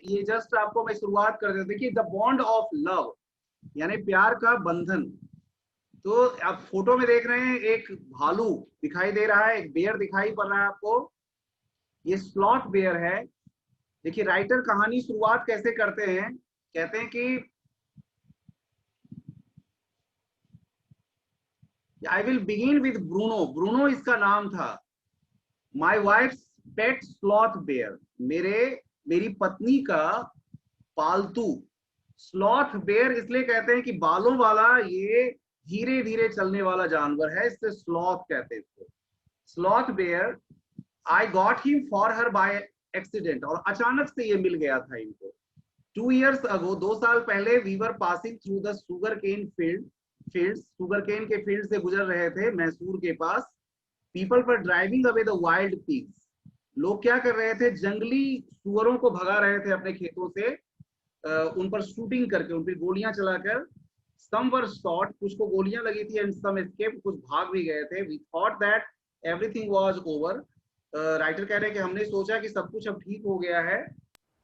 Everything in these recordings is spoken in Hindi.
ये जस्ट आपको मैं शुरुआत कर देता, देखिए द बॉन्ड ऑफ लव यानी प्यार का बंधन। तो आप फोटो में देख रहे हैं एक भालू दिखाई दे रहा है, एक बेयर दिखाई पड़ रहा है आपको, ये स्लॉथ बेयर है। देखिए राइटर कहानी शुरुआत कैसे करते हैं, कहते हैं कि I will begin with Bruno, Bruno इसका नाम था। My wife pet sloth bear, मेरी पत्नी का पालतू स्लॉथ बेयर इसलिए कहते हैं कि बालों वाला ये धीरे धीरे चलने वाला जानवर है, इससे स्लॉथ कहते हैं इसको, sloth bear. I got him for her by accident, और अचानक से ये मिल गया था इनको। 2 years ago, 2 साल पहले, we were passing through the sugar cane field, sugar cane के फील्ड से गुजर रहे थे मैसूर के पास। People were driving away the wild pigs, लोग क्या कर रहे थे, जंगली सुअरों को भगा रहे थे अपने खेतों से, उन पर शूटिंग करके, उन पर गोलियां चलाकर। सम वर शॉट, कुछ को गोलियां लगी थी, एंड सम एस्केप, कुछ भाग भी गए थे। We thought that everything was over, writer कह रहे हैं कि हमने सोचा कि सब कुछ अब ठीक हो गया है।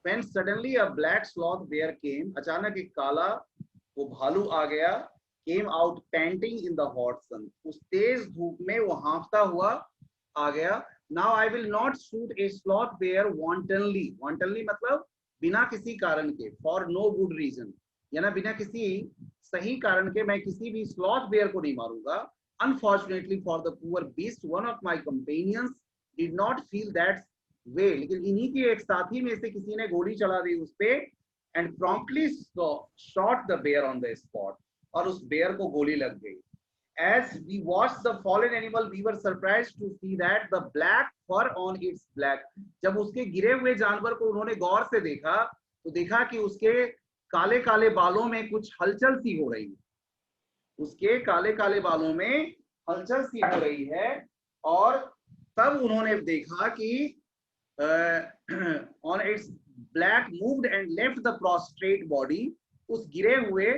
When suddenly a black sloth bear came, अचानक एक काला वो भालू आ गया, came out panting in the hot sun, उस तेज धूप में वो हाँफता हुआ आ गया। Now I will not shoot a sloth bear wantonly, wantonly मतलब बिना किसी कारण के, for no good reason, यानी बिना किसी सही कारण के मैं किसी भी स्लॉथ बेयर को नहीं मारूंगा। Unfortunately for the poor beast, one of my companions did not feel that वे, लेकिन इन्हीं के एक साथी में से किसी ने गोली चला दी उस पे, and promptly shot the bear on the spot, और उस बेयर को गोली लग गई। As we watched the fallen animal, we were surprised to see that the black fur on its black, जब उसके गिरे हुए जानवर को उन्होंने गौर से देखा तो देखा कि उसके काले काले बालों में कुछ हलचल सी हो रही है, उसके काले काले बालों में हलचल सी हो रही है। और तब उन्होंने देखा कि on its black moved and left the prostrate body, उस गिरे हुए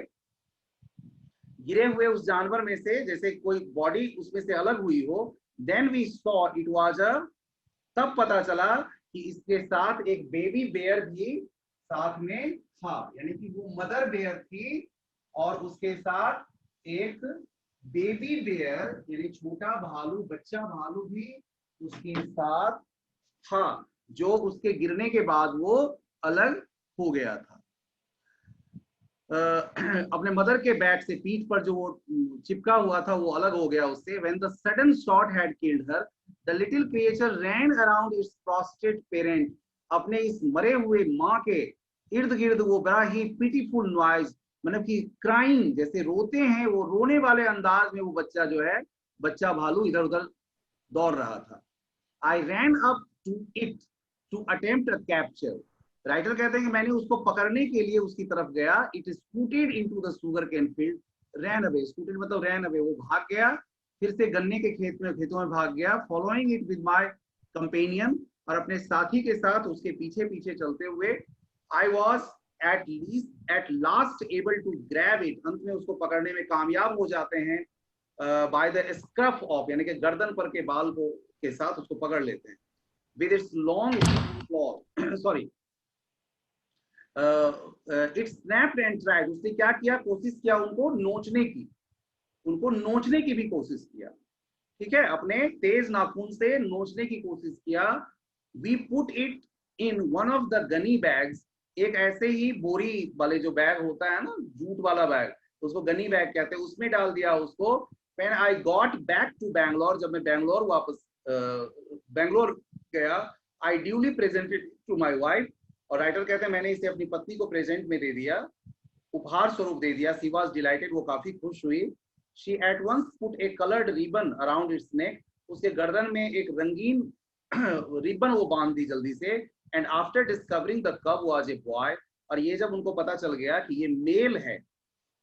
उस जानवर में से जैसे कोई बॉडी उसमें से अलग हुई हो। Then we saw it was a, तब पता चला कि इसके साथ एक बेबी बेयर भी साथ में था, यानी कि वो मदर बेयर थी और उसके साथ एक बेबी बेयर यानी छोटा भालू, बच्चा भालू भी उसके साथ था, जो उसके गिरने के बाद वो अलग हो गया था। अपने मदर के बैक से, पीठ पर जो वो चिपका हुआ था वो अलग हो गया उससे। When the sudden shot had killed her, the little creature ran around its prostrate parent, अपने इस मरे हुए माँ के इर्द गिर्द वो बड़ा ही pitiful noise, मतलब कि क्राइंग, जैसे रोते हैं वो रोने वाले अंदाज में वो बच्चा जो है, बच्चा भालू इधर उधर दौड़ रहा था। I ran up to it to attempt a capture, writer कहते हैं कि मैंने उसको पकड़ने के लिए उसकी तरफ गया। It scooted into the sugar cane field, ran away, scooted मतलब रैन अवे, वो भाग गया, फिर से गन्ने के खेतों में भाग गया। Following it with my companion, और अपने साथी के साथ उसके पीछे पीछे चलते हुए। I was at last able to grab it, अंत में उसको पकड़ने में कामयाब हो जाते हैं। बाय द स्क्रफ ऑफ, यानी कि गर्दन पर के बाल को के साथ उसको पकड़ लेते हैं। With its long sorry it snapped and tried, उसने क्या किया, कोशिश किया उनको नोचने की भी कोशिश किया, ठीक है, अपने तेज नाखून से नोचने की कोशिश किया। We put it in one of the gunny bags, एक ऐसे ही बोरी वाले जो बैग होता है ना, जूट वाला बैग, उसको गनी बैग कहते हैं, उसमें डाल दिया उसको। When I got back to Bangalore, जब मैं बैंगलोर वापस बैंगलोर गया, I duly presented to my wife, और राइटर कहते हैं मैंने इसे अपनी पत्नी को प्रेजेंट में दे दिया, उपहार स्वरूप दे दिया। शी वाज डिलाइटेड, वो काफी खुश हुई। She at once put a coloured ribbon around its neck, उसके गर्दन में एक रंगीन रिबन वो बांध दी जल्दी से। एंड आफ्टर डिस्कवरिंग द कब वाज ए बॉय, और ये जब उनको पता चल गया कि ये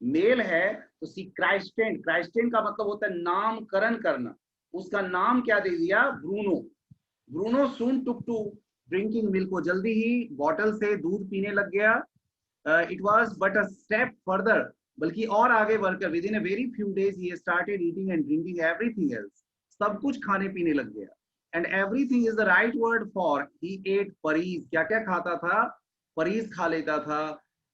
मेल है तो सी क्राइस्टेन, क्राइस्टेन का मतलब होता है नामकरण करना, उसका नाम क्या दे दिया, Bruno soon took to drinking milk, को जल्दी ही बॉटल से दूध पीने लग गया। It was but a step further, बल्कि और आगे बढ़कर within a very few days he started eating and drinking everything else, सब कुछ खाने पीने लग गया। And everything is the right word for he ate परीज, क्या क्या खाता था, परीज खा लेता था।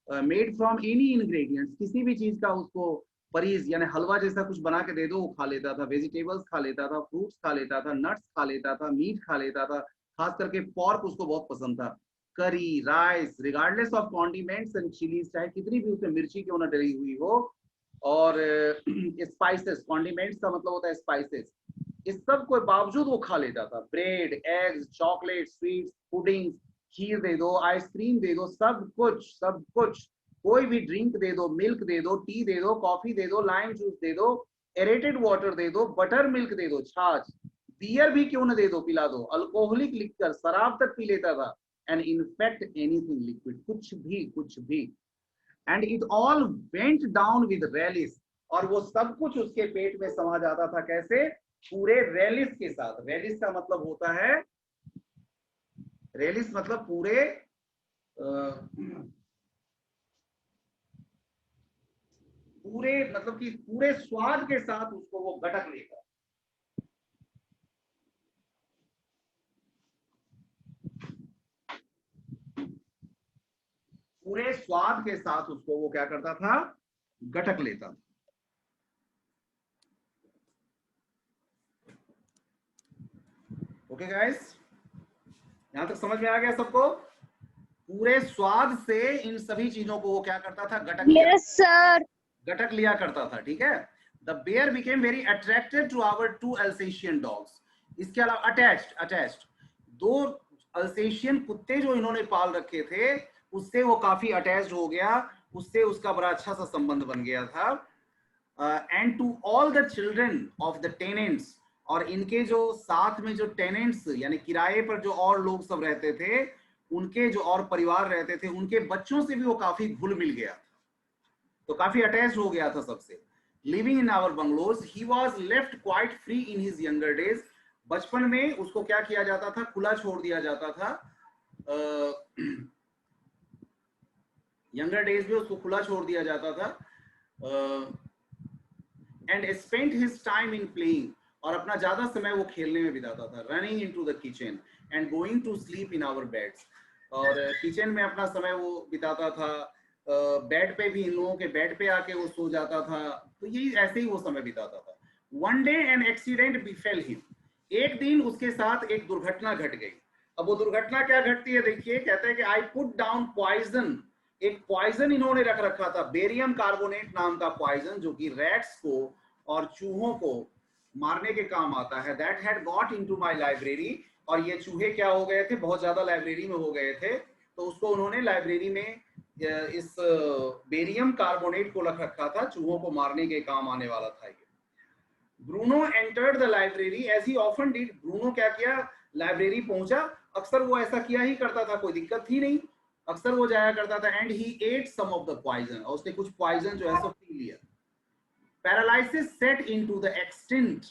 मेड फ्रॉम एनी इंग्रेडिएंट्स, किसी भी चीज का उसको परीज यानी हलवा जैसा कुछ बना के दे दो वो खा लेता था। वेजिटेबल्स खा लेता था, फ्रूट्स खा लेता था, नट्स खा लेता था, मीट खा लेता था, खास करके पॉर्क उसको बहुत पसंद था। करी, rice, regardless of condiments and chillies, चाहे कितनी भी उसमें मिर्ची क्यों ना डली हुई हो, और स्पाइसेस, कॉन्डिमेंट्स का मतलब होता है स्पाइसेस, इस सब के बावजूद वो खा लेता था। Bread, eggs, chocolate, sweets, pudding, kheer दे दो, आइसक्रीम दे दो, सब कुछ सब कुछ, कोई भी ड्रिंक दे दो, मिल्क दे दो, टी दे दो, कॉफी दे दो, लाइम जूस दे दो, एरेटेड वाटर दे दो, बटर मिल्क दे दो, छाछ, बियर भी क्यों ना दे दो, पिला दो, अल्कोहलिक लिक्कर, शराब तक पी लेता था, एंड इनफैक्ट एनीथिंग लिक्विड, कुछ भी कुछ भी। And it all went down with Ryle's, और वो सब कुछ उसके पेट में समा जाता था, कैसे? पूरे रेलिस के साथ। रेलिस का मतलब होता है, रेलिस मतलब पूरे पूरे मतलब कि पूरे स्वाद के साथ उसको वो गटक लेगा। पूरे स्वाद के साथ उसको वो क्या करता था? गटक लेता था। ओके गाइस, यहां तक समझ में आ गया सबको? पूरे स्वाद से इन सभी चीजों को वो क्या करता था? गटक लिया। Yes sir. गटक लिया करता था, ठीक है। The bear became very attracted to our two Alsatian dogs. इसके अलावा अटैच्ड दो अल्सेशियन कुत्ते जो इन्होंने पाल रखे थे, उससे वो काफी अटैच्ड हो गया, उससे उसका बड़ा अच्छा सा संबंध बन गया था। And to all the children of the tenants, और इनके जो साथ में जो टेनेंट्स यानी किराए पर जो और लोग सब रहते थे, उनके जो और परिवार रहते थे, उनके बच्चों से भी वो काफी घुल मिल गया, तो काफी अटैच हो गया था सबसे। Living in our bungalows, he was left quite free in his younger days. बचपन में उसको क्या किया जाता था? खुला छोड़ दिया जाता था। यंगर डेज में उसको खुला छोड़ दिया जाता था। And spent his time in playing, और अपना ज्यादा समय वो खेलने में बिताता था। Running into the kitchen and going to sleep in our beds, और किचन में अपना समय वो बिताता था, बेड पे भी इन लोगों के बेड पे आके वो सो जाता था, तो यही ऐसे ही वो समय बिताता था। One day an accident befell him, एक दिन उसके साथ एक दुर्घटना घट गई। अब वो दुर्घटना क्या घटती है देखिए, कहते हैं कि आई पुट डाउन पॉइजन, एक पॉइजन इन्होंने रख रखा था, बेरियम कार्बोनेट नाम का पॉइजन, जो कि रैट्स को और चूहों को मारने के काम आता है। That had got into my library, और ये चूहे क्या हो गए थे? बहुत ज्यादा लाइब्रेरी में हो गए थे, तो उसको उन्होंने लाइब्रेरी में इस बेरियम कार्बोनेट को रख रखा था, चूहों को मारने के काम आने वाला था ये। Bruno entered the library as he often did, Bruno क्या किया? लाइब्रेरी पहुंचा, अक्सर वो ऐसा किया ही करता था, कोई दिक्कत थी नहीं, अक्सर वो जाया करता था। And he ate some of the poison, और उसने कुछ पॉइजन जो है सो पी लिया। Paralysis set into the extent,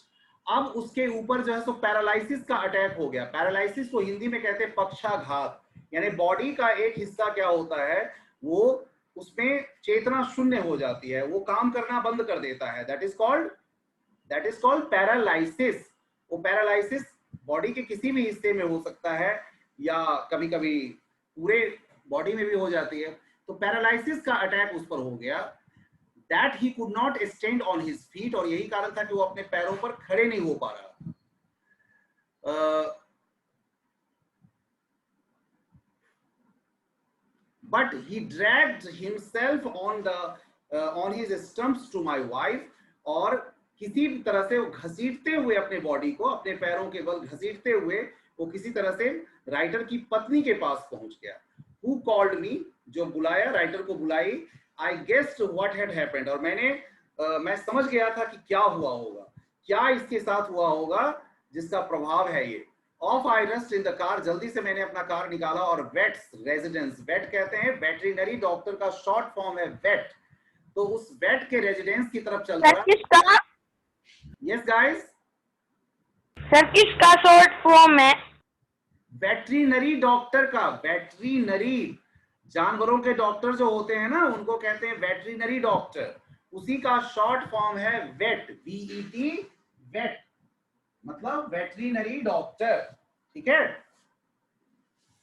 अब उसके ऊपर जो है सो पैरालिसिस का अटैक हो गया। पैरालिसिस को हिंदी में कहते हैं पक्षाघात, यानी बॉडी का एक हिस्सा क्या होता है, वो उसमें चेतना शून्य हो जाती है, वो काम करना बंद कर देता है। That is called paralysis. वो पैरालिसिस बॉडी के किसी भी हिस्से में हो सकता है, या कभी कभी पूरे बॉडी में भी हो जाती है। तो पैरालिसिस का अटैक उस पर हो गया। That he could not stand on his feet, और यही कारण था कि वो अपने पैरों पर खड़े नहीं हो पा रहा। But he dragged himself on his stumps to my wife, और किसी तरह से वो घसीटते हुए अपने बॉडी को, अपने पैरों के बल घसीटते हुए वो किसी तरह से राइटर की पत्नी के पास पहुंच गया। हु कॉल्ड मी, जो बुलाया, राइटर को बुलाई। आई गेस्ड व्हाट हैड हैपेंड, और मैं समझ गया था कि क्या हुआ होगा, क्या इसके साथ हुआ होगा जिसका प्रभाव है ये। Of I rust in the car, जल्दी से मैंने अपना कार निकाला, और वेट्स रेजिडेंस, वेट कहते हैं वेटरिनरी डॉक्टर का शॉर्ट फॉर्म है वेट, तो उस वेट के रेजिडेंस की तरफ चल पड़ा। किसका? यस गाइस, सर किसका शॉर्ट फॉर्म है? वेटरिनरी डॉक्टर का। वेटरिनरी जानवरों के डॉक्टर जो होते हैं ना, उनको कहते हैं वेटरिनरी डॉक्टर, उसी का शॉर्ट फॉर्म है वेट, VET, वेट मतलब वेटरिनरी डॉक्टर, ठीक है।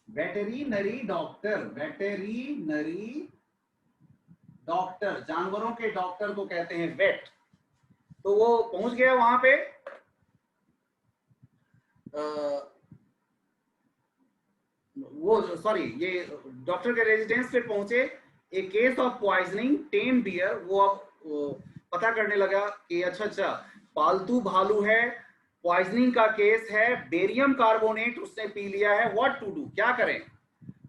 वेटेरिनरी डॉक्टर, वेटेरिनरी डॉक्टर, जानवरों के डॉक्टर को कहते हैं वेट। तो वो पहुंच गया वहां पे, वो सॉरी ये डॉक्टर के रेजिडेंस पे पहुंचे। A case of poisoning tame bear, वो अब पता करने लगा कि अच्छा पालतू भालू है, पॉइजनिंग का केस है, बेरियम कार्बोनेट उसने पी लिया है, व्हाट टू डू, क्या करें।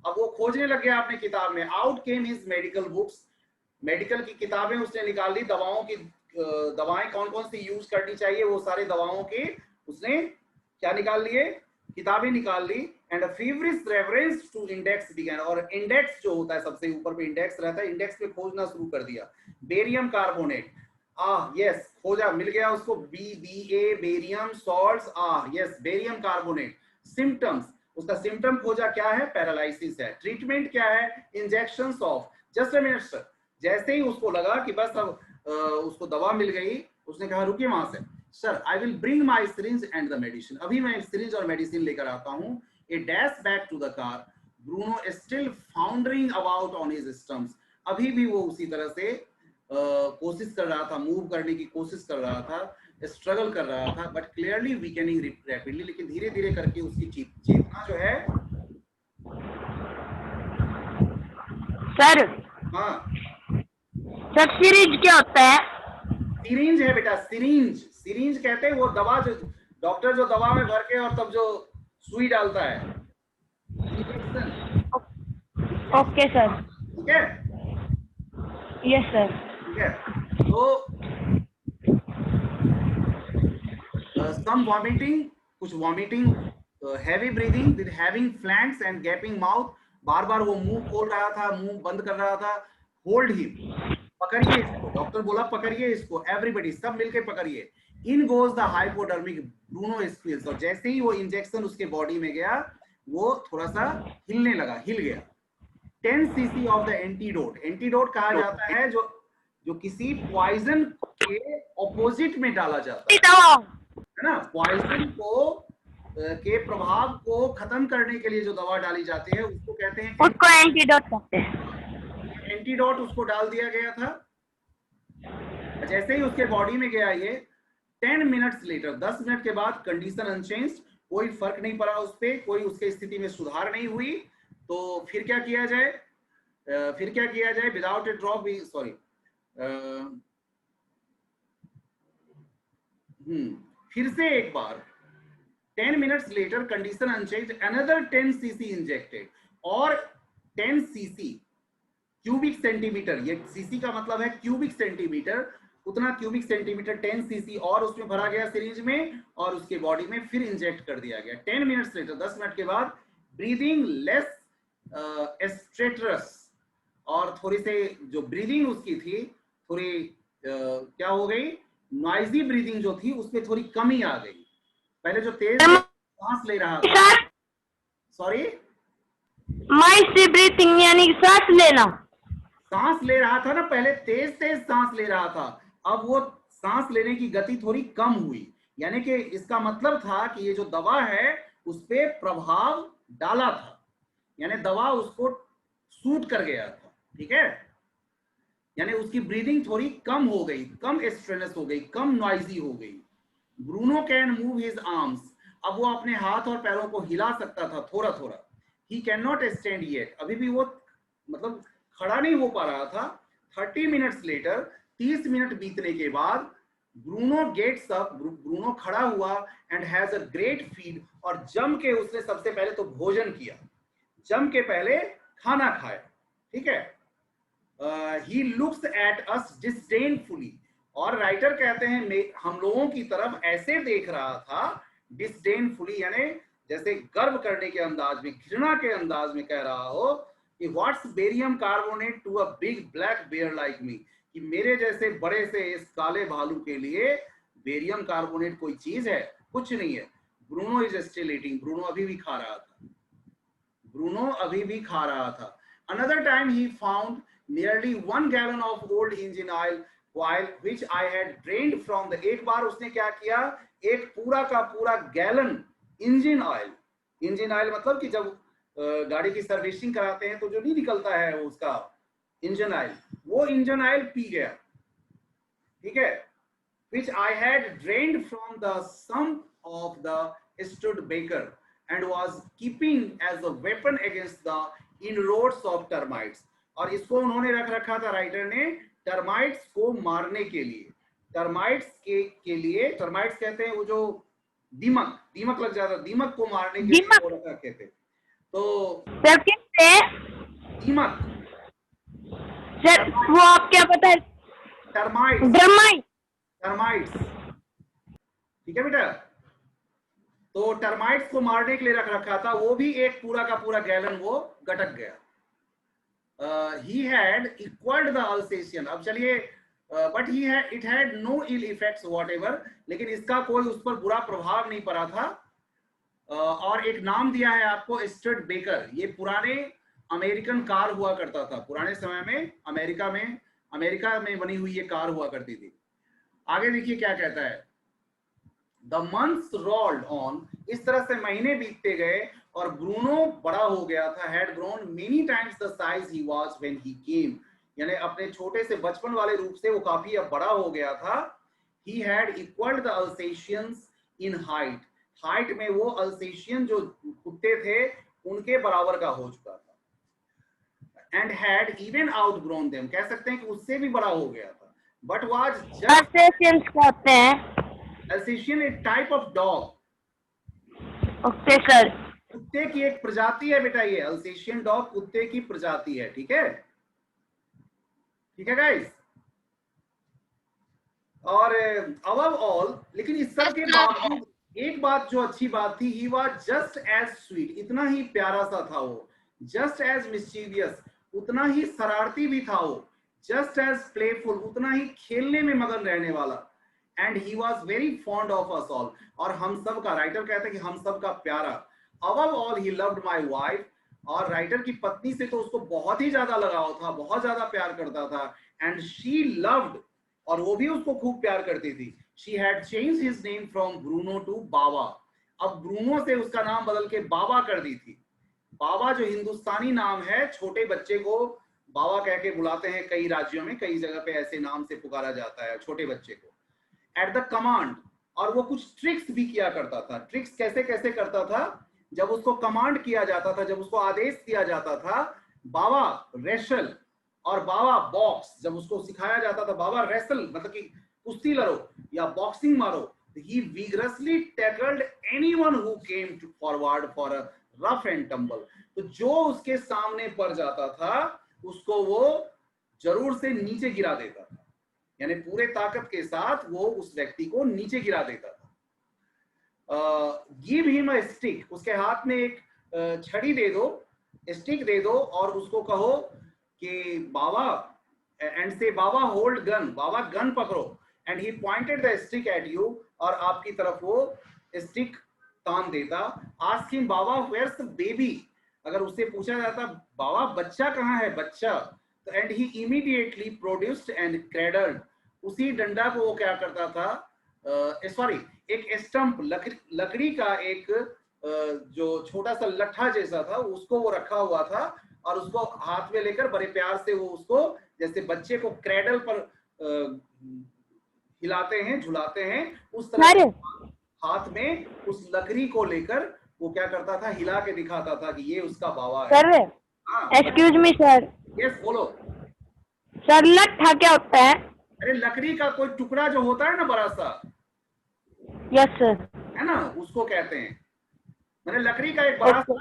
अब वो खोजने लग गया अपने किताब में। आउट केम हिज मेडिकल बुक्स, मेडिकल की किताबें उसने निकाल ली, दवाओं की दवाएं कौन कौन सी यूज करनी चाहिए वो सारे दवाओं की उसने क्या निकाल लिए, किताबें निकाल ली। And feverish reference to index began, और इंडेक्स जो होता है सबसे ऊपर पे इंडेक्स रहता है, इंडेक्स पे खोजना शुरू कर दिया। बेरियम कार्बोनेट, यस खोजा, मिल गया उसको, BBA barium salts, yes barium carbonate. Symptoms, उसका सिम्टम खोजा, क्या है, पैरालिसिस है। ट्रीटमेंट क्या है, injections of, just a minute sir. जैसे ही उसको लगा कि बस अब उसको दवा मिल गई, उसने कहा रुकिए वहां से, sir I will bring my syringe and the medicine, अभी मैं सिरिंज और मेडिसिन लेकर आता हूँ। A dash back to the car, Bruno still foundering about on his stumps, अभी भी वो उसी तरह से कोशिश कर रहा था, मूव करने की कोशिश कर रहा था, स्ट्रगल कर रहा था, बट क्लियरली वीकेनिंग रैपिडली, लेकिन धीरे धीरे करके उसकी चेतना जो है। सर, हाँ सर सीरीज क्या होता है? सिरिंज है बेटा, सिरिंज, सिरिंज कहते हैं वो दवा जो डॉक्टर जो दवा में भर के और तब जो सुई डालता है, इंजेक्शन। Okay sir. ठीक है, यस सर। ठीक है। तो सम वॉमिटिंग, कुछ vomiting, heavy breathing with heaving flanks and gaping mouth, बार बार वो मुंह खोल रहा था, मुंह बंद कर रहा था। होल्ड हिम, पकड़िए इसको, डॉक्टर बोला पकड़िए इसको, एवरीबडी सब मिलके पकड़िए। In goes the hypodermic, Bruno squeals, और जैसे ही वो इंजेक्शन उसके बॉडी में गया, वो थोड़ा सा हिलने लगा, हिल गया। 10 cc of the antidote, antidote कहा जाता है जो जो किसी पॉइजन के ऑपोजिट में डाला जाता है ना, पॉइजन को के प्रभाव को खत्म करने के लिए जो दवा डाली जाती है उसको कहते हैं, उसको एंटीडोट कहते हैं। एंटीडोट उसको डाल दिया गया था। जैसे ही उसके बॉडी में गया ये, 10 मिनट्स लेटर, 10 मिनट के बाद, कंडीशन अनचेंज्ड, कोई फर्क नहीं पड़ा उस पर, कोई उसके स्थिति में सुधार नहीं हुई। तो फिर क्या किया जाए, फिर क्या किया जाए, विदाउट ए ड्रॉप, सॉरी, फिर से एक बार 10 minutes later, condition unchanged, another 10 cc injected, और 10 cc क्यूबिक सेंटीमीटर, ये सीसी का मतलब है क्यूबिक सेंटीमीटर, उतना क्यूबिक सेंटीमीटर 10 cc और उसमें भरा गया सिरिंज में, और उसके बॉडी में फिर इंजेक्ट कर दिया गया। 10 मिनट्स लेटर, 10 मिनट के बाद, ब्रीदिंग लेस स्ट्रेटरस, और थोड़ी से जो ब्रीदिंग उसकी थी थोड़ी क्या हो गई, नॉइजी ब्रीदिंग जो थी उसमें थोड़ी कमी आ गई। पहले जो तेज सांस ले रहा था, सॉरी माइस ब्रीथिंग यानी सांस लेना, सांस ले रहा था ना, पहले तेज तेज सांस ले रहा था, अब वो सांस लेने की गति थोड़ी कम हुई। यानी कि इसका मतलब था कि ये जो दवा है उस पर प्रभाव डाला था, यानी दवा उसको सूट कर गया था। ठीक है, यानी उसकी ब्रीदिंग थोड़ी कम हो गई, कम स्ट्रेनस हो गई, कम नॉइजी हो गई। Bruno can move his arms, अब वो अपने हाथ और पैरों को हिला सकता था थोड़ा थोड़ा। He can not stand yet, अभी भी वो मतलब खड़ा नहीं हो पा रहा था। 30 मिनट्स लेटर, 30 मिनट बीतने के बाद, ब्रूनो गेट्स अप, ब्रूनो खड़ा हुआ, and has a great feed, और जम के उसने सबसे पहले तो भोजन किया, जम के पहले खाना खाया। ठीक है, ही लुक्स एट अस डिस्डेनफुली, और राइटर कहते हैं हम लोगों की तरफ ऐसे देख रहा था, डिस्डेनफुली यानी जैसे गर्व करने के अंदाज में, घृणा के अंदाज में कह रहा हो कि what's barium carbonate to a big black bear like me, कि मेरे जैसे बड़े से इस काले भालू के लिए बेरियम कार्बोनेट कोई चीज है, कुछ नहीं है। Bruno is still eating, Bruno अभी भी खा रहा था, ब्रूनो अभी भी खा रहा था। Another time he found nearly 1 gallon of old engine oil, which I had drained from the, एक बार उसने क्या किया, एक पूरा का पूरा gallon engine oil, engine oil मतलब कि जब गाड़ी की सर्विसिंग कराते हैं तो जो नहीं निकलता है उसका इंजन ऑयल, वो इंजन ऑयल पी गया, ठीक है, which I had drained from the sump of the Studebaker and was keeping as a weapon against the inroads of termites. और इसको उन्होंने रख रखा था राइटर ने टर्माइट्स को मारने के लिए, टर्माइट्स के लिए, टर्माइट्स कहते हैं वो जो दीमक लग जाता, दीमक को मारने के लिए वो रख रखे थे। तो सर किससे? दीमक सर वो आप क्या पता है? टर्माइट्स, ठीक है बेटा। तो टर्माइट्स को मारने के लिए रख रखा था, वो भी एक पूरा का पूरा गैलन वो गटक गया। he had equaled the Alsatian। अब चलिए, but it had no ill effects whatever, लेकिन इसका कोई उस पर बुरा प्रभाव नहीं पड़ा था। और एक नाम दिया है आपको स्टडबेकर, ये पुराने अमेरिकन कार हुआ करता था, पुराने समय में अमेरिका में बनी हुई ये कार हुआ करती थी। आगे देखिए क्या कहता है, द मंथ्स रोल्ड ऑन, इस तरह से महीने बीतते गए और ब्रूनो बड़ा हो गया था, had grown many times the size he was when he came, यानी अपने छोटे से बचपन वाले रूप से वो काफी अब बड़ा हो गया था। He had equalled the Alsatians in height में वो अल्सेशियन जो कुत्ते थे उनके बराबर का हो चुका था। And had even outgrown them, कह सकते हैं कि उससे भी बड़ा हो गया था। बट वाज जस्ट, अल्सेशियंस कहते हैं? अल्सेशियन एक type of dog. Okay sir. कुत्ते की एक प्रजाति है बेटा, ये अल्सेशियन डॉग कुत्ते की प्रजाति है, ठीक है, ठीक है गाइस। और अबव ऑल, लेकिन इस सब के बावजूद एक बात जो अच्छी बात थी, he was just as sweet, इतना ही प्यारा सा था वो, जस्ट एज मिस्चीवियस, उतना ही शरारती भी था वो, जस्ट एज प्लेफुल, उतना ही खेलने में मगन रहने वाला। And he was very fond of us all, और हम सब का, राइटर कहते हैं कि हम सब का प्यारा। Above all he loved my wife, और राइटर की पत्नी से तो उसको बहुत ही ज्यादा लगाव था, बहुत ज्यादा प्यार करता था। एंड शी लव्ड, और वो भी उसको खूब प्यार करती थी। She had changed his name from Bruno to Baba, अब ब्रूनो से उसका नाम बदल के बाबा कर दी थी। बाबा जो हिंदुस्तानी नाम है, छोटे बच्चे को बाबा कह के बुलाते हैं, कई राज्यों में कई जगह पे ऐसे नाम से पुकारा जाता है छोटे बच्चे को। एट द कमांड, और वो कुछ ट्रिक्स भी किया करता था। ट्रिक्स कैसे कैसे करता था, जब उसको कमांड किया जाता था, जब उसको आदेश दिया जाता था, बाबा रेशल और बाबा बॉक्स, जब उसको सिखाया जाता था बाबा रेसल मतलब कि कुश्ती लड़ो या बॉक्सिंग मारो, he vigorously tackled anyone who came forward for a rough and tumble। तो जो उसके सामने पड़ जाता था उसको वो जरूर से नीचे गिरा देता था, यानी पूरे ताकत के साथ वो उस व्यक्ति को नीचे गिरा देता था। गिव हिम अ स्टिक, उसके हाथ में एक छड़ी दे दो, स्टिक दे दो, और उसको कहो कि Baba, and say Baba hold gun, Baba gun पकड़ो, and he pointed the stick at you, और आपकी तरफ वो स्टिक तान देता। Ask him Baba where's the baby, अगर उससे पूछा जाता बाबा बच्चा कहाँ है, बच्चा, तो and he immediately produced and cradled, उसी डंडा को वो क्या करता था, सॉरी एक स्टंप, लकड़ी का एक जो छोटा सा लट्ठा जैसा था उसको वो रखा हुआ था, और उसको हाथ में लेकर बड़े प्यार से वो उसको जैसे बच्चे को क्रेडल पर हिलाते हैं झुलाते हैं, उस तरह हाथ में उस लकड़ी को लेकर वो क्या करता था, हिला के दिखाता था कि ये उसका बाबा है। Sir excuse me sir. Yes बोलो सर। लट्ठा क्या होता है? अरे लकड़ी का कोई टुकड़ा जो होता है ना बड़ा सा, यस सर, है ना, उसको कहते हैं, मैंने लकड़ी का एक बड़ा सा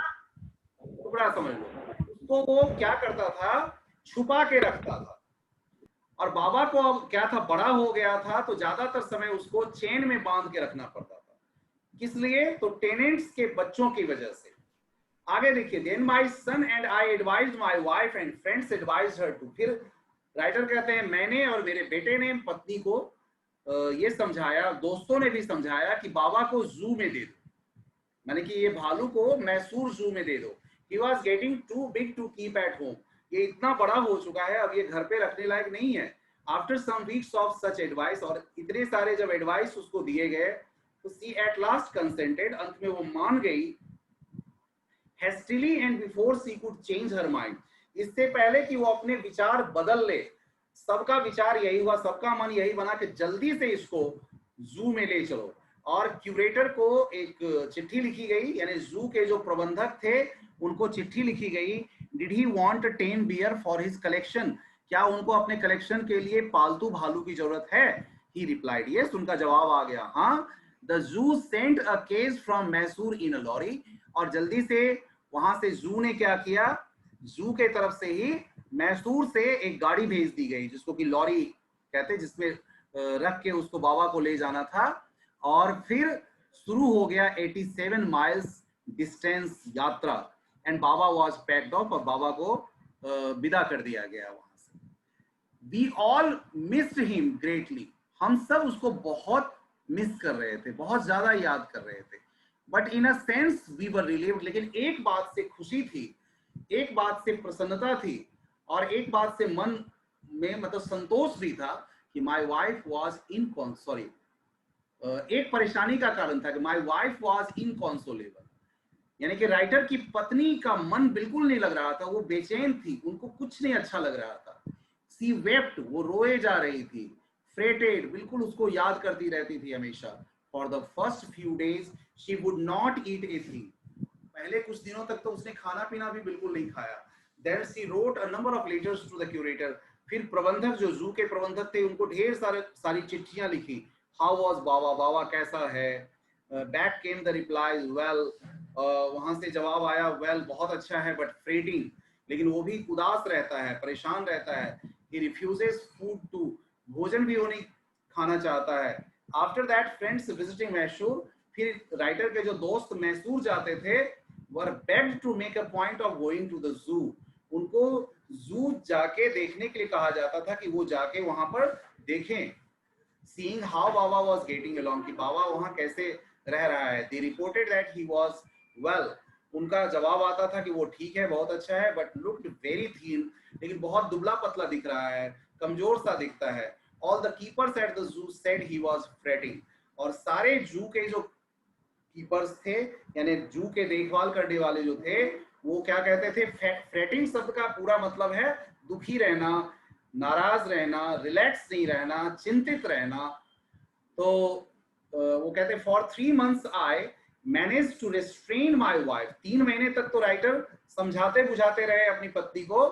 टुकड़ा समझ लो, उसको वो क्या करता था, छुपा के रखता था। और बाबा को अब क्या था, बड़ा हो गया था तो ज्यादातर समय उसको चेन में बांध के रखना पड़ता था, किस लिए, तो टेनेंट्स के बच्चों की वजह से। आगे देखिए, then my son and I advised my wife and friends advised her to, फिर राइटर कहते हैं मैंने और मेरे बेटे ने पत्नी को ये समझाया, दोस्तों ने भी समझाया कि बाबा को जू में दे दो, माने कि ये भालू को मैसूर जू में दे दो। He was getting too big to keep at home, ये इतना बड़ा हो चुका है अब ये घर पे रखने लायक नहीं है। After some weeks of such advice, और इतने सारे जब एडवाइस उसको दिए गए तो सी एट लास्ट कंसेंटेड, अंत में वो मान गई। hastily and before she could change her mind, इससे पहले कि वो अपने विचार बदल ले, सबका विचार यही हुआ, सबका मन यही बना कि जल्दी से इसको जू में ले चलो। और क्यूरेटर को एक चिट्ठी लिखी गई, यानी जू के जो प्रबंधक थे उनको चिट्ठी लिखी गई। Did he want 10 bear for his collection, क्या उनको अपने कलेक्शन के लिए पालतू भालू की जरूरत है? ही रिप्लाइड यस, उनका जवाब आ गया हाँ। The zoo sent a cage from Mysore in a lorry, और जल्दी से वहां से जू ने क्या किया, जू के तरफ से ही मैसूर से एक गाड़ी भेज दी गई जिसको कि लॉरी कहते, जिसमें रख के उसको बाबा को ले जाना था। और फिर शुरू हो गया 87 माइल्स डिस्टेंस यात्रा, and Baba was packed off, और बाबा को विदा कर दिया गया वहां से। We all missed him greatly, हम सब उसको बहुत मिस कर रहे थे, बहुत ज्यादा याद कर रहे थे। But in a sense we were relieved, लेकिन एक बात से खुशी थी, एक बात से प्रसन्नता थी, और एक बात से मन में मतलब संतोष भी था कि माय वाइफ वाज सॉरी, एक परेशानी का कारण था कि माय वाइफ वाज इनकॉन्सोलेबल, यानी कि राइटर की पत्नी का मन बिल्कुल नहीं लग रहा था, वो बेचैन थी, उनको कुछ नहीं अच्छा लग रहा था। सी वेप्ट, वो रोए जा रही थी। फ्रेटेड, बिल्कुल उसको याद करती रहती थी हमेशा। For the first few days she would not eat a thing, पहले कुछ दिनों तक तो उसने खाना पीना भी बिल्कुल नहीं खाया। Then she wrote a number of letters to the curator, फिर प्रबंधक जो जू के प्रबंधक थे उनको ढेर सारी चिट्ठियां लिखी। हाउ वाज बाबा, बाबा कैसा है? Back came the reply well, वहां से जवाब आया वेल, बहुत अच्छा है, बट फ्रेटिंग, लेकिन वो भी उदास रहता है, परेशान रहता है। ही रिफ्यूजेस फूड टू, भोजन भी वो नहीं खाना चाहता है। After that friends visiting Mysore, फिर राइटर के जो दोस्त मैसूर जाते थे, were begged to make a point of going to the zoo, उनको जू जाके देखने के लिए कहा जाता था कि वो जाके वहां पर देखें। Seeing how Baba was getting along, कि बाबा वहां कैसे रह रहा है। दे reported that he was well, उनका जवाब आता था कि वो ठीक है, बहुत अच्छा है, बट लुक्ड वेरी थीन, लेकिन बहुत दुबला पतला दिख रहा है, कमजोर सा दिखता है। All the keepers at the zoo said he was fretting, और सारे जू के जो कीपर्स थे, यानी जू के देखभाल करने वाले जो थे, वो क्या कहते थे? फ्रेटिंग शब्द का पूरा मतलब है दुखी रहना, नाराज रहना, रिलैक्स नहीं रहना, चिंतित रहना। तो वो कहते for 3 months I manage to restrain my wife, 3 महीने तक तो राइटर समझाते बुझाते रहे अपनी पत्नी को,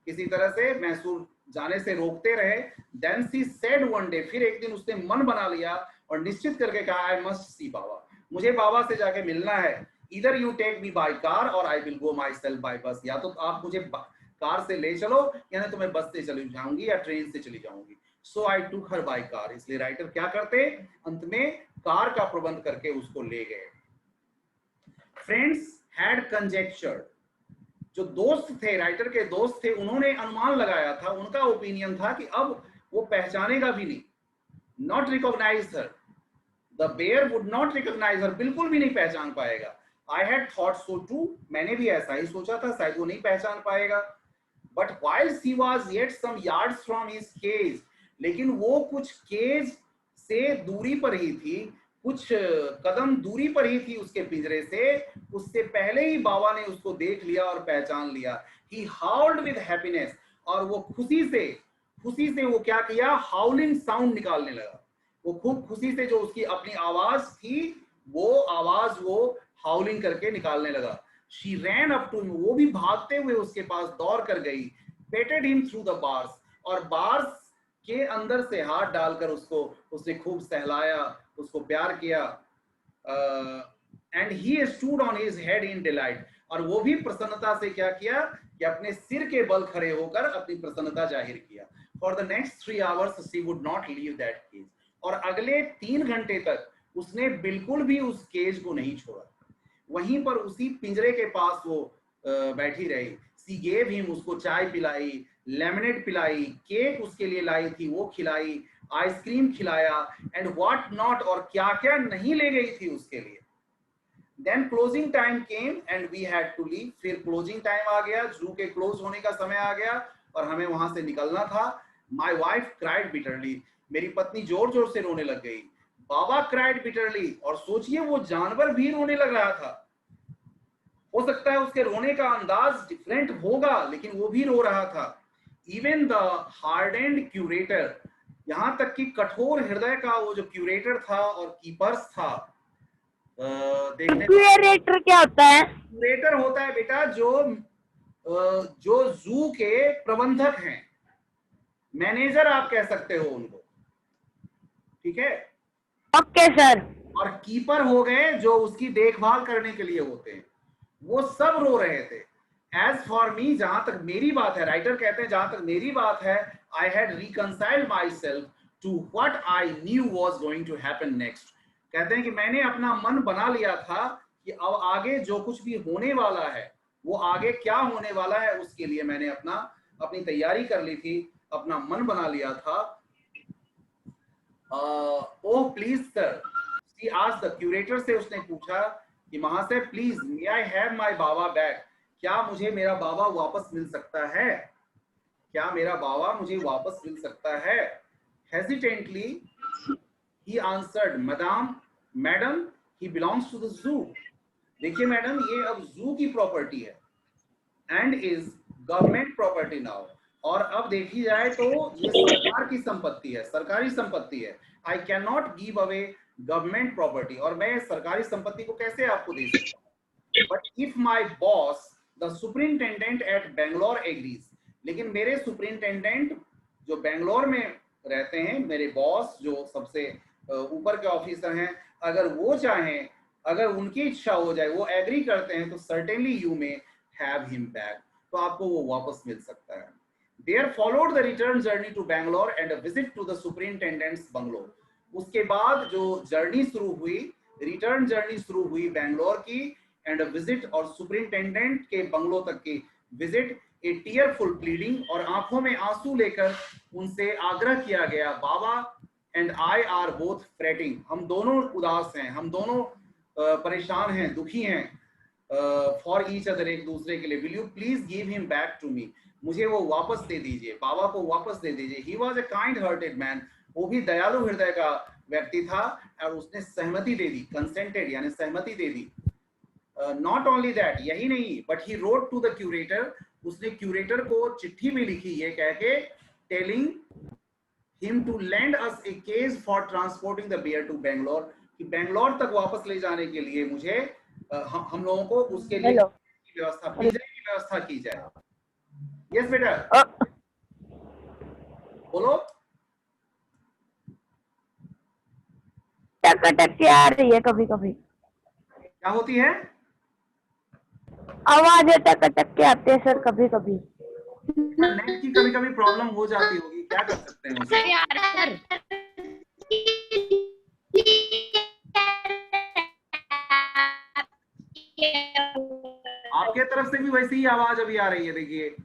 किसी तरह से मैसूर जाने से रोकते रहे। Then she said one day, फिर एक दिन उसने मन बना लिया और निश्चित करके कहा आई मस्ट सी बाबा, मुझे बाबा से जाके मिलना है। इधर you take me by car और I will go myself by bus, या तो आप मुझे कार से ले चलो या नहीं तो मैं बस से चली जाऊंगी या ट्रेन से चली जाऊंगी। सो आई टूक हर बाय कार, इसलिए राइटर क्या करते, अंत में कार का प्रबंध करके उसको ले गए। फ्रेंड्स हैड कंजेक्चर्ड, जो दोस्त थे, राइटर के दोस्त थे, उन्होंने अनुमान लगाया था, उनका ओपिनियन था कि अब वो पहचानेगा भी नहीं, not recognise her, the bear would not recognise her, बिल्कुल भी नहीं पहचान पाएगा। I had thought so too, मैंने भी ऐसा ही सोचा था, शायद वो नहीं पहचान पाएगा। But while she was yet some yards from his cage, लेकिन वो कुछ केज से दूरी पर ही थी, कुछ कदम दूरी पर ही थी उसके पिंजरे से, उससे पहले ही बाबा ने उसको देख लिया और पहचान लिया। He howled with happiness, और वो खुशी से वो क्या किया, हाउलिंग साउंड निकालने लगा। वो खूब खुशी से जो उसकी अपनी आवाज थी, वो आवाज वो हाउलिंग करके निकालने लगा। She ran up to him, वो भी भागते हुए उसके पास दौड़ कर गई। Petted him through the bars, और बार्स के अंदर से हाथ डालकर उसको उसने खूब सहलाया, उसको प्यार किया। And he stood on his head in delight, और वो भी प्रसन्नता से क्या किया कि अपने सिर के बल खड़े होकर अपनी प्रसन्नता जाहिर किया। For the next 3 hours she would not leave that cage, और अगले 3 घंटे तक उसने बिल्कुल भी उस केज को नहीं छोड़ा, वहीं पर उसी पिंजरे के पास वो बैठी रही। सी गेव हिम, उसको चाय पिलाई, लेमनेड पिलाई, केक उसके लिए लाई थी वो खिलाई, आइसक्रीम खिलाया, एंड व्हाट नॉट, और क्या क्या नहीं ले गई थी उसके लिए। Then closing time came and we had to leave, फिर क्लोजिंग टाइम आ गया, जू के क्लोज होने का समय आ गया और हमें वहां से निकलना था। माई वाइफ क्राइड बिटरली, मेरी पत्नी जोर जोर से रोने लग गई। बाबा क्राइड बिटरली, और सोचिए वो जानवर भी रोने लग रहा था। हो सकता है उसके रोने का अंदाज डिफरेंट होगा, लेकिन वो भी रो रहा था। इवन द हार्डेंड क्यूरेटर, यहां तक कि कठोर हृदय का वो जो क्यूरेटर था और कीपर्स था, देखने को क्यूरेटर क्या होता है? क्यूरेटर होता है बेटा जो जू के प्रबंधक हैं, मैनेजर आप कह सकते हो उनको, ठीक है। Okay sir. और कीपर हो गए जो उसकी देखभाल करने के लिए होते हैं। वो सब रो रहे थे। एज फॉर मी, जहां तक मेरी बात है, राइटर कहते हैं जहां तक मेरी बात है, I had reconciled myself to what I knew was going to happen next. कहते हैं कि मैंने अपना मन बना लिया था कि अब आगे जो कुछ भी होने वाला है, वो आगे क्या होने वाला है, उसके लिए मैंने अपनी तैयारी कर ली थी, अपना मन बना लिया था। Oh please sir, she asked the curator, से उसने पूछा कि महाशय please may I have my Baba back, क्या मुझे मेरा बाबा वापस मिल सकता है, क्या मेरा बाबा मुझे वापस मिल सकता है। Hesitantly he answered, madam he belongs to the zoo. देखिए मैडम, ये अब जू की प्रॉपर्टी है and is government property now. और अब देखी जाए तो ये सरकार की संपत्ति है, सरकारी संपत्ति है। I can not give away government property, और मैं सरकारी संपत्ति को कैसे आपको दे सकता हूँ। But if my boss the superintendent at Bangalore agrees, लेकिन मेरे सुपरिंटेंडेंट जो बेंगलोर में रहते हैं, मेरे बॉस जो सबसे ऊपर के ऑफिसर हैं, अगर वो चाहें, अगर उनकी इच्छा हो जाए, वो एग्री करते हैं, तो certainly you may have him back, तो आपको वो वापस मिल सकता है। There followed the return journey to Bangalore and a visit to the superintendent's bungalow. उसके बाद जो जर्नी शुरू हुई, रिटर्न जर्नी शुरू हुई बैंगलोर की, एंड अ विजिट, और सुपरिंटेंडेंट के बंगलो तक की विजिट, ए टीयरफुल प्लीडिंग, और आंखों में आंसू लेकर उनसे आग्रह किया गया, Baba and I are both fretting, हम दोनों उदास हैं, हम दोनों परेशान हैं, दुखी हैं, फॉर ईच अदर, एक दूसरे के लिए। Will you please give him back to me, मुझे वो वापस दे दीजिए, बाबा को वापस दे दीजिए। He was a kind hearted man, वो भी दयालु हृदय का व्यक्ति था, और उसने सहमति दे दी, कंसेंटेड यानी सहमति दे दी। नॉट ओनली दैट, यही नहीं, but he wrote to the curator, उसने क्यूरेटर को चिट्ठी भी लिखी, ये कह के, telling him to lend us a cage for transporting the bear to Bangalore, कि बेंगलोर तक वापस ले जाने के लिए मुझे हम लोगों को उसके लिए व्यवस्था, पिंजरे की व्यवस्था की जाए। यस बेटा, बोलो। टक आ रही है कभी कभी, क्या होती है? आवाज टक के आते हैं सर कभी कभी। नेट की कभी कभी प्रॉब्लम हो जाती होगी, क्या कर सकते हैं उसको। आपके तरफ से भी वैसी ही आवाज अभी आ रही है, देखिए।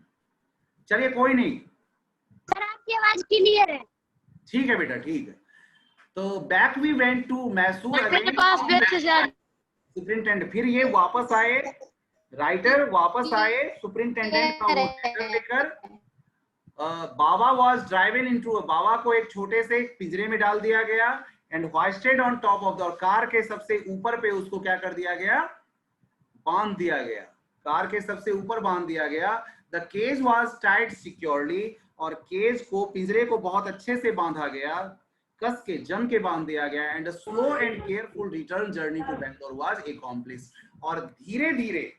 चलिए कोई नहीं सर, आपकी आवाज क्लियर है। ठीक है बेटा, ठीक है। तो back we went to Mysore again, superintendent, फिर ये वापस आए, राइटर वापस आए सुपरिंटेंडेंट का वो लेटर लेकर। Baba was driven into, Baba को एक छोटे से पिंजरे में डाल दिया गया, and hoisted on top of the, car के सबसे ऊपर पे उसको क्या कर दिया गया, बांध दिया गया, कार के सबसे ऊपर बांध दिया गया। The cage was tied securely, और केज को, पिंजरे को बहुत अच्छे से बांधा गया, कस के, जम के बांध दिया गया। And slow and careful return journey to Bangalore was accomplished, और धीरे धीरे,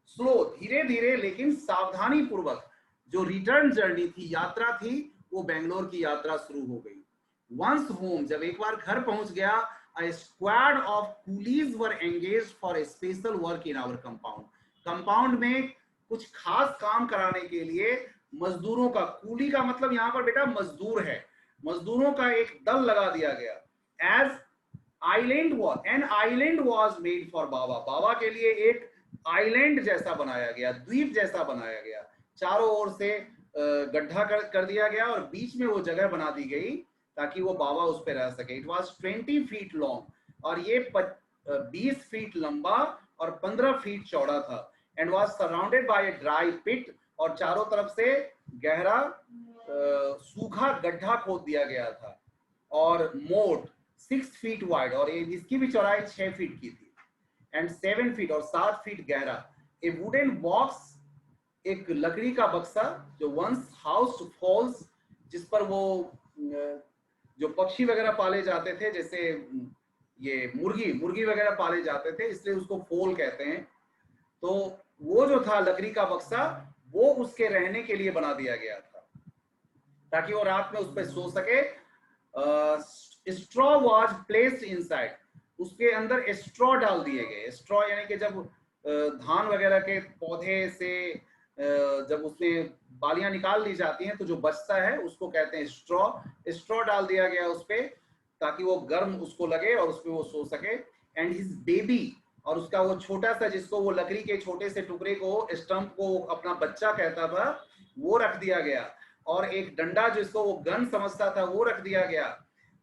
स्लो, धीरे धीरे लेकिन सावधानी पूर्वक जो रिटर्न जर्नी थी, यात्रा थी, वो बेंगलोर की यात्रा शुरू हो गई। वंस होम, जब एक बार घर पहुंच गया, a squad of coolies were engaged for a special work in our compound. Compound में कुछ खास काम कराने के लिए मजदूरों का, कूली का मतलब यहाँ पर बेटा मजदूर है, मजदूरों का एक दल लगा दिया गया। As an island was made for Baba, Baba के लिए एक आइलैंड जैसा बनाया गया, द्वीप जैसा बनाया गया, चारों ओर से गड्ढा कर दिया गया, और बीच में वो जगह बना दी गई ताकि वो बाबा उस पर रह सके। इट वॉज 20 फीट लॉन्ग, और ये 20 फीट लंबा और 15 फीट चौड़ा था। And was surrounded by a dry pit, और चारों तरफ से गहरा सूखा गड्ढा खोद दिया गया था, और मोट 6 फीट वाइड, और इसकी भी चौड़ाई 6 फीट की थी, एंड 7 फीट, और 7 फीट गहरा। ए वुडन बॉक्स, एक लकड़ी का बक्सा, जो वंस हाउस फॉल्स, जिस पर वो जो पक्षी वगैरह पाले जाते थे, जैसे ये मुर्गी वगैरह पाले जाते थे, इसलिए उसको फोल कहते हैं। तो वो जो था लकड़ी का बक्सा, वो उसके रहने के लिए बना दिया गया था ताकि वो रात में उस पर सो सके। स्ट्रॉ वाज प्लेस्ड इनसाइड, उसके अंदर स्ट्रॉ डाल दिए गए। स्ट्रॉ यानी कि जब धान वगैरह के पौधे से जब उसमें बालियां निकाल ली जाती हैं तो जो बचता है उसको कहते हैं स्ट्रॉ। स्ट्रॉ डाल दिया गया उस पे ताकि वो गर्म उसको लगे और उसपे वो सो सके। एंड हिज बेबी, और उसका वो छोटा सा, जिसको वो लकड़ी के छोटे से टुकड़े को, स्टंप को अपना बच्चा कहता था, वो रख दिया गया। और एक डंडा जिसको वो गन समझता था वो रख दिया गया।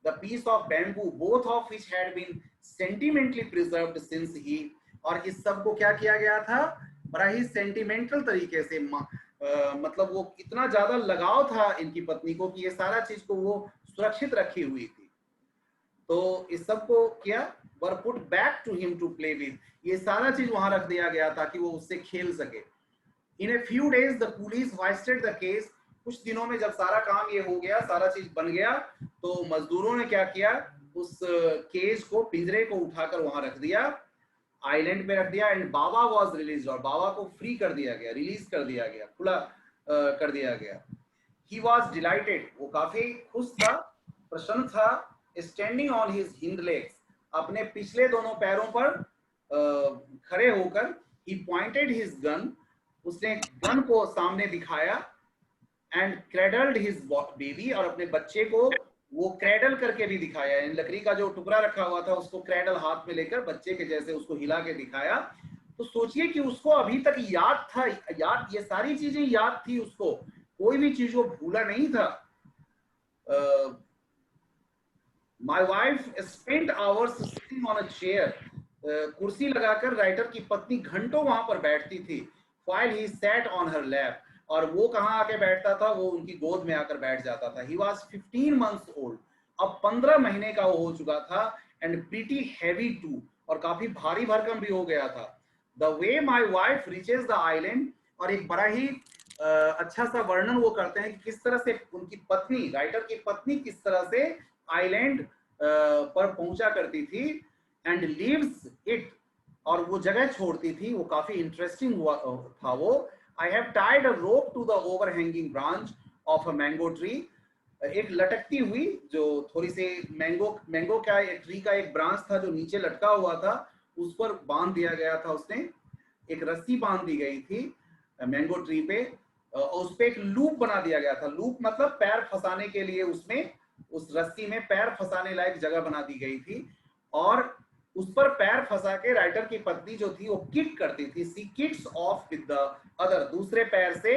The piece of bamboo both of which had been sentimentally preserved since he, और इस सब को क्या किया गया था, बड़ा ही सेंटिमेंटल तरीके से, मतलब वो इतना ज्यादा लगाव था इनकी पत्नी को कि ये सारा चीज को वो सुरक्षित रखी हुई थी। तो इस सब को किया, were put back to him to play with, ये सारा चीज वहां रख दिया गया ताकि वो उससे खेल सके। In a few days the police visited the case, कुछ दिनों में जब सारा काम ये हो गया, सारा चीज बन गया, तो मजदूरों ने क्या किया, उस केज को, पिंजरे को उठाकर वहां रख दिया, आइलैंड पे रख दिया। एंड बाबा वाज रिलीज्ड, और बाबा को फ्री कर दिया गया, रिलीज कर दिया गया, खुला कर दिया गया। ही वाज डिलाइटेड, वो काफी खुश था, प्रसन्न था। Standing on his hind legs, अपने पिछले दोनों पैरों पर खड़े होकर, ही पॉइंटेड हिज गन, उसने गन को सामने दिखाया। एंड क्रेडल्ड हिज बेबी, और अपने बच्चे को वो क्रेडल करके भी दिखाया, लकड़ी का जो टुकड़ा रखा हुआ था उसको क्रेडल हाथ में लेकर बच्चे के जैसे उसको हिला के दिखाया। तो सोचिए कि उसको अभी तक याद था, ये सारी चीजें याद थी उसको, कोई भी चीज वो भूला नहीं था। My wife spent hours sitting on a chair, कुर्सी लगाकर राइटर की पत्नी घंटों वहां पर बैठती थी। while he sat on her lap, और वो कहाँ आके बैठता था, वो उनकी गोद में आकर बैठ जाता था। He was 15 months old, अब 15 महीने का वो हो चुका था। And pretty heavy too, और काफी भारी भरकम भी हो गया था। The way my wife reaches the island, और एक बड़ा ही अच्छा सा वर्णन वो करते हैं कि किस तरह से उनकी पत्नी, राइटर की पत्नी किस तरह से आइलैंड पर पहुंचा करती थी। एंड लीव्स इट, और वो जगह छोड़ती थी, वो काफी इंटरेस्टिंग था वो। I have tied a rope to the overhanging branch of a mango tree, एक लटकती हुई जो थोड़ी सी मैंगो का एक ट्री का एक ब्रांच था जो नीचे लटका हुआ था, उस पर बांध दिया गया था। उसने एक रस्सी बांध दी गई थी मैंगो ट्री पे, उस पे एक लूप बना दिया गया था। लूप मतलब पैर फंसाने के लिए, उसमें उस रस्सी में पैर फंसाने लायक जगह बना दी गई थी। और उस पर पैर फंसा के राइटर की पत्नी जो थी वो किक करती थी। She kicks off with the other, दूसरे पैर से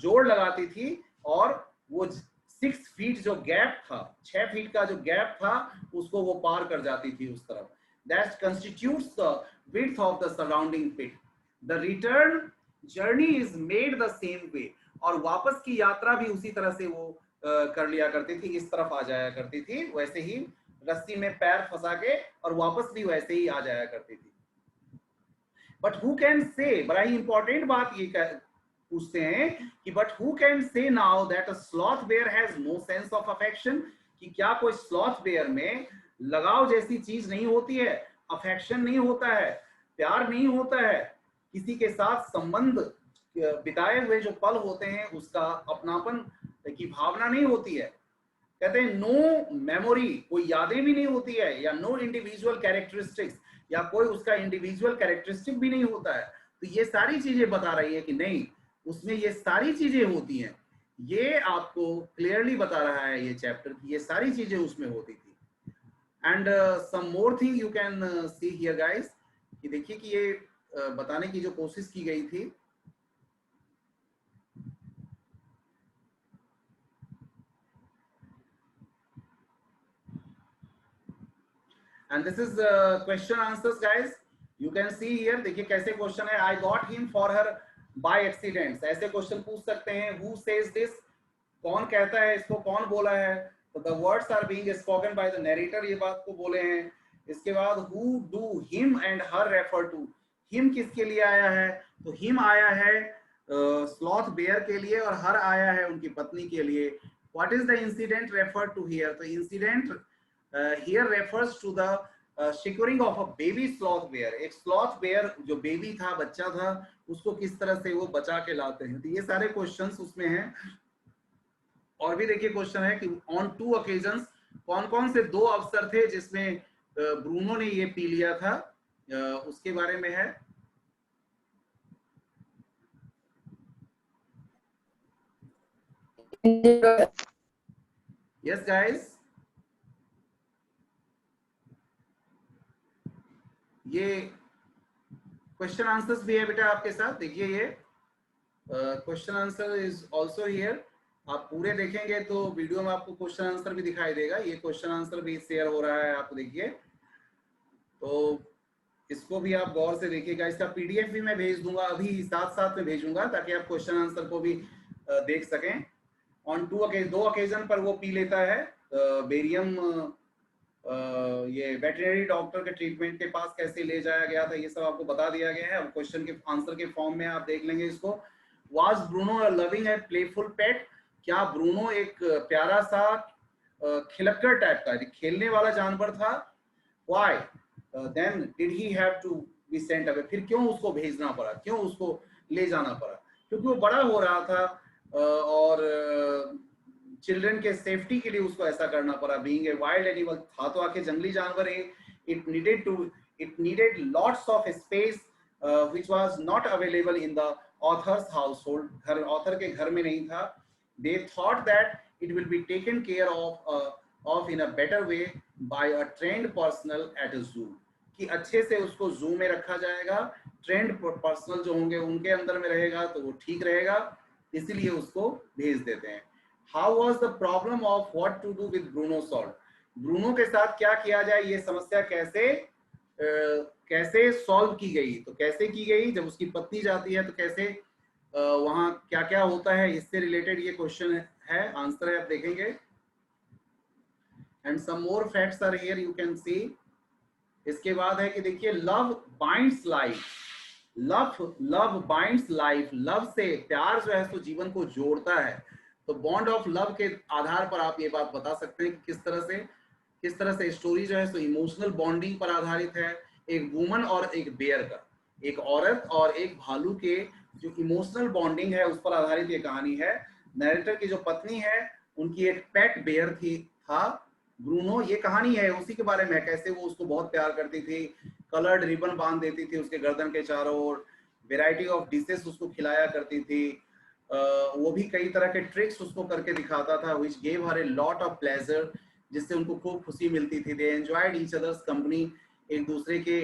जोड़ लगाती थी, और वो 6 फीट जो गैप था, 6 फीट का जो गैप था, उसको वो पार कर जाती थी उस तरफ। That constitutes the width of the surrounding pit. The return journey is made the same way, और वापस की यात्रा भी उसी तरह से वो कर लिया करती थी, इस तरफ आ जाया करती थी, वैसे ही रस्सी में पैर फंसा के, और वापस भी वैसे ही आ जाया करती थी। बट हु कैन से, बड़ा ही इंपॉर्टेंट बात ये पूछते हैं कि but who can say now that a sloth bear has no sense of affection, कि क्या कोई स्लॉथ बेयर में लगाव जैसी चीज नहीं होती है, अफेक्शन नहीं होता है, प्यार नहीं होता है, किसी के साथ संबंध बिताए हुए जो पल होते हैं उसका अपनापन की भावना नहीं होती है। कहते हैं नो मेमोरी, कोई यादें भी नहीं होती है, या नो इंडिविजुअल कैरेक्टरिस्टिक्स, या कोई उसका इंडिविजुअल कैरेक्टरिस्टिक भी नहीं होता है। तो ये सारी चीजें बता रही है कि नहीं, उसमें ये सारी चीजें होती हैं। ये आपको क्लियरली बता रहा है ये चैप्टर की ये सारी चीजें उसमें होती थी। And some more thing you can see here guys, कि देखिए कि ये बताने की जो कोशिश की गई थी, and this is question answers guys, you can see here, देखिए कैसे क्वेश्चन है। I got him for her by accident, ऐसे क्वेश्चन पूछ सकते हैं। who says this, कौन कहता है इसको, कौन बोला है। तो the words are being spoken by the narrator, ये बात को बोले हैं। इसके बाद who do him and her refer to, him किसके लिए आया है? तो हिम आया है स्लॉथ बेयर के लिए और हर आया है उनकी पत्नी के लिए। What is the incident referred to here? तो incident here refers to the securing of a baby sloth bear. एक स्लॉथ बेयर जो बेबी था, बच्चा था, उसको किस तरह से वो बचा के लाते हैं। तो ये सारे क्वेश्चंस उसमें हैं। और भी देखिए क्वेश्चन है कि ऑन 2 ओकेजन्स कौन कौन से 2 अवसर थे जिसमें ब्रूनो ने ये पी लिया था, उसके बारे में है। यस गाइस, ये क्वेश्चन आंसर्स भी है बेटा आपके साथ। देखिए ये question answer is also here. आप पूरे देखेंगे तो वीडियो में आपको क्वेश्चन आंसर भी दिखाई देगा। ये क्वेश्चन आंसर भी शेयर हो रहा है, आप देखिए। तो इसको भी आप गौर से देखिएगा। इसका पीडीएफ भी मैं भेज दूंगा, अभी साथ साथ में भेजूंगा, ताकि आप क्वेश्चन आंसर को भी देख सकें। ऑन 2 ओकेजन पर वो पी लेता है बेरियम। ये वेटरनरी डॉक्टर के ट्रीटमेंट के पास कैसे ले जाया गया था, ये सब आपको बता दिया गया है। अब क्वेश्चन के आंसर के फॉर्म में आप देख लेंगे इसको। Was Bruno a loving and playful pet? क्या ब्रूनो एक प्यारा सा खिलक्कर टाइप का खेलने वाला जानवर था? Why then did he have to be sent away? फिर क्यों उसको भेजना पड़ा, क्यों उसको ले जाना पड़ा? क्योंकि वो बड़ा हो रहा था और चिल्ड्रन के सेफ्टी के लिए उसको ऐसा करना पड़ा। बीइंग ए वाइल्ड एनिमल, था तो आखिर जंगली जानवर है। It needed lots of space which was not available in the author's household. घर ऑथर के घर में नहीं था। They thought that it will be taken care of in a better way by a trend personal at a जू, कि अच्छे से उसको जू में रखा जाएगा, ट्रेंड पर्सनल जो होंगे उनके अंदर में रहेगा तो वो ठीक रहेगा, इसीलिए उसको भेज देते हैं। How was the problem of what to do with Bruno solved? Bruno के साथ क्या किया जाए, ये समस्या कैसे सॉल्व की गई? तो कैसे की गई, जब उसकी पत्नी जाती है तो कैसे वहां क्या क्या होता है, इससे रिलेटेड ये क्वेश्चन है। आंसर है आप देखेंगे। And some more facts are here, you can see. इसके बाद है कि देखिए love binds life. Love binds life, love से प्यार जो है तो जीवन को जोड़ता है। तो बॉन्ड ऑफ लव के आधार पर आप ये बात बता सकते हैं कि किस तरह से स्टोरी जो है सो इमोशनल बॉन्डिंग पर आधारित है। एक वुमन और एक बेयर का, एक औरत और एक भालू के जो इमोशनल बॉन्डिंग है उस पर आधारित ये कहानी है। नरेटर की जो पत्नी है उनकी एक पेट बेयर था ब्रूनो। ये कहानी है उसी के बारे में है, कैसे वो उसको बहुत प्यार करती थी, कलर्ड रिबन बांध देती थी उसके गर्दन के चारों ओर, वेराइटी ऑफ डिशेस उसको खिलाया करती थी। वो भी कई तरह के ट्रिक्स उसको करके दिखाता था, which gave her a lot of pleasure, जिससे उनको खूब खुशी मिलती थी। They enjoyed each other's company, एक दूसरे के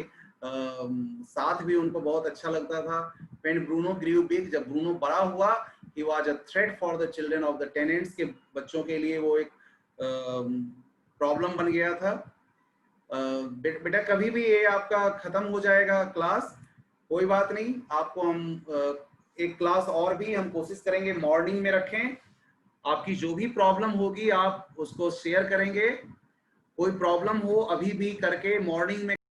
साथ भी उनको बहुत अच्छा लगता था। When Bruno grew big, जब ब्रूनो बड़ा हुआ, he was a threat for the children of the tenants, के बच्चों के लिए वो एक प्रॉब्लम बन गया था। बेटा कभी भी ये आपका खत्म हो जाएगा क्लास, कोई बात नहीं, आपको हम एक क्लास और भी हम कोशिश करेंगे मॉर्निंग में रखें। आपकी जो भी प्रॉब्लम होगी आप उसको शेयर करेंगे। कोई प्रॉब्लम हो अभी भी करके मॉर्निंग में